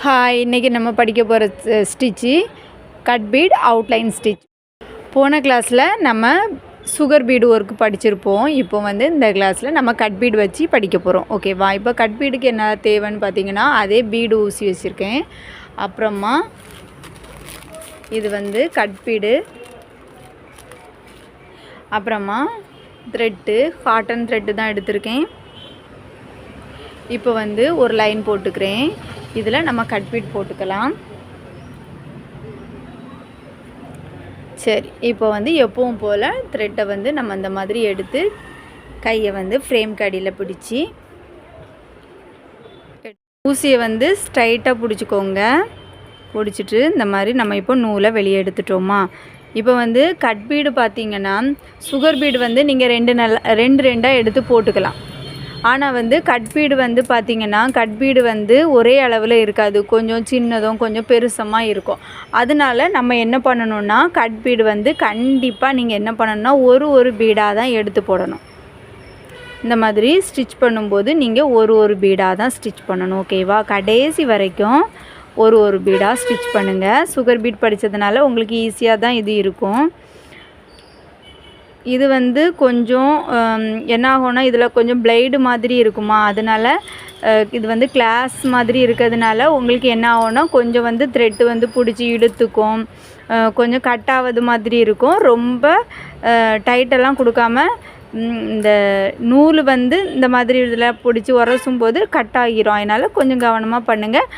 Hi, இன்றைக்கி நம்ம படிக்க போகிற stitch cut beat outline stitch. போன கிளாஸில் நம்ம சுகர் பீடு ஒர்க் படிச்சிருப்போம். இப்போ வந்து இந்த கிளாஸில் நம்ம கட் பீடு வச்சு படிக்க போகிறோம். ஓகேவா? இப்போ கட் பீடுக்கு என்ன தேவைன்னு பார்த்தீங்கன்னா, அதே பீடு ஊசி வச்சுருக்கேன். அப்புறமா இது வந்து கட் பீடு, அப்புறமா த்ரெட்டு, காட்டன் த்ரெட்டு தான் எடுத்திருக்கேன். இப்போ வந்து ஒரு லைன் போட்டுக்கிறேன். இதில் நம்ம கட் பீட் போட்டுக்கலாம். சரி, இப்போ வந்து எப்பவும் போல் த்ரெட்டை வந்து நம்ம இந்த மாதிரி எடுத்து கையை வந்து ஃப்ரேம்க்கு அடியில் பிடிச்சி ஊசியை வந்து ஸ்ட்ரைட்டாக பிடிச்சிக்கோங்க. பிடிச்சிட்டு இந்த மாதிரி நம்ம இப்போ நூலை வெளியே எடுத்துட்டோமா. இப்போ வந்து கட் பீடு பார்த்திங்கன்னா, சுகர் பீடு வந்து நீங்கள் ரெண்டாக எடுத்து போட்டுக்கலாம். ஆனால் வந்து கட் பீடு வந்து பார்த்திங்கன்னா, கட் பீடு வந்து ஒரே அளவில் இருக்காது. கொஞ்சம் சின்னதும் கொஞ்சம் பெருசமாக இருக்கும். அதனால நம்ம என்ன பண்ணணுன்னா, கட் பீடு வந்து கண்டிப்பாக நீங்கள் என்ன பண்ணணுன்னா, ஒரு பீடாக தான் எடுத்து போடணும். இந்த மாதிரி ஸ்டிச் பண்ணும்போது நீங்கள் ஒரு பீடாக தான் ஸ்டிச் பண்ணணும். ஓகேவா? கடைசி வரைக்கும் ஒரு பீடாக ஸ்டிச் பண்ணுங்கள். சுகர் பீட் படித்ததுனால உங்களுக்கு ஈஸியாக தான் இது இருக்கும். இது வந்து கொஞ்சம் என்ன ஆகும்னா, இதில் கொஞ்சம் பிளேடு மாதிரி இருக்குமா, அதனால் இது வந்து கிளாஸ் மாதிரி இருக்கிறதுனால உங்களுக்கு என்ன ஆகும்னா, கொஞ்சம் வந்து த்ரெட்டு வந்து பிடிச்சி இழுத்துக்கும், கொஞ்சம் கட் ஆவது மாதிரி இருக்கும். ரொம்ப டைட்டெல்லாம் கொடுக்காம இந்த நூல் வந்து இந்த மாதிரி இதில் பிடிச்சி உரசும் போது கட் ஆகிரும். அதனால் கொஞ்சம் கவனமாக பண்ணுங்கள்.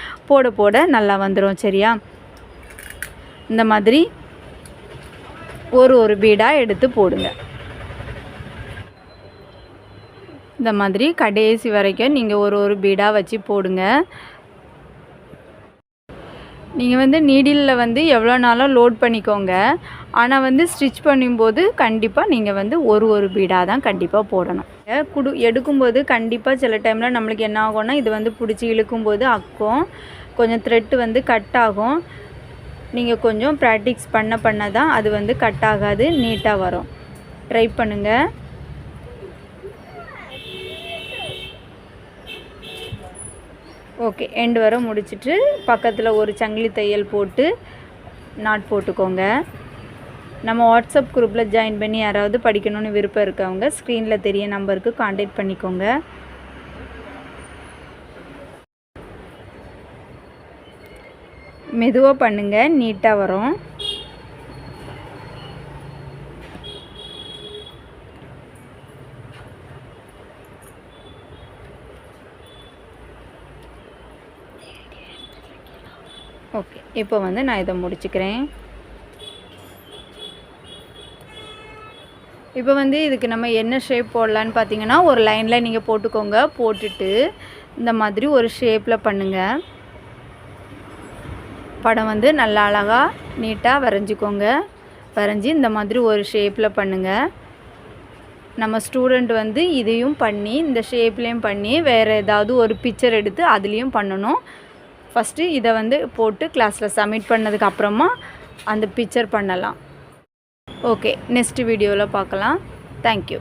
போட நல்லா வந்துடும். சரியா? இந்த மாதிரி ஒரு பீடாக எடுத்து போடுங்க. இந்த மாதிரி கடைசி வரைக்கும் நீங்கள் ஒரு பீடாக வச்சு போடுங்க. நீங்கள் வந்து நீடிலில் வந்து எவ்வளோ நாளும் லோட் பண்ணிக்கோங்க. ஆனால் வந்து ஸ்டிச் பண்ணும்போது கண்டிப்பாக நீங்கள் வந்து ஒரு பீடாக தான் கண்டிப்பாக போடணும். எடுக்கும்போது கண்டிப்பாக சில டைமில் நம்மளுக்கு என்ன ஆகும்னா, இது வந்து பிடிச்சி இழுக்கும்போது அக்கும், கொஞ்சம் த்ரெட்டு வந்து கட் ஆகும். நீங்கள் கொஞ்சம் ப்ராக்டிஸ் பண்ண தான் அது வந்து கட் ஆகாது, நீட்டாக வரும். ட்ரை பண்ணுங்கள். ஓகே, எண்டு வரை முடிச்சுட்டு பக்கத்தில் ஒரு சங்கிலி தையல் போட்டு நாட் போட்டுக்கோங்க. நம்ம வாட்ஸ்அப் குரூப்பில் ஜாயின் பண்ணி யாராவது படிக்கணும்னு விருப்பம் இருக்கவங்க ஸ்க்ரீனில் தெரிய நம்பருக்கு கான்டாக்ட் பண்ணிக்கோங்க. மெதுவாக பண்ணுங்கள், நீட்டாக வரும். ஓகே, இப்போ வந்து நான் இதை முடிச்சுக்கிறேன். இப்போ வந்து இதுக்கு நம்ம என்ன ஷேப் போடலான்னு பார்த்தீங்கன்னா, ஒரு லைனில் நீங்கள் போட்டுக்கோங்க. போட்டுட்டு இந்த மாதிரி ஒரு ஷேப்பில் பண்ணுங்கள். படம் வந்து நல்லா அழகாக நீட்டாக வரைஞ்சிக்கோங்க. வரைஞ்சி இந்த மாதிரி ஒரு ஷேப்பில் பண்ணுங்கள். நம்ம ஸ்டூடெண்ட் வந்து இதையும் பண்ணி இந்த ஷேப்லேயும் பண்ணி வேறு ஏதாவது ஒரு பிக்சர் எடுத்து அதுலேயும் பண்ணணும். ஃபஸ்ட்டு இதை வந்து போட்டு கிளாஸில் சப்மிட் பண்ணதுக்கு அப்புறமா அந்த பிக்சர் பண்ணலாம். ஓகே, நெக்ஸ்ட் வீடியோவில் பார்க்கலாம். தேங்க்யூ.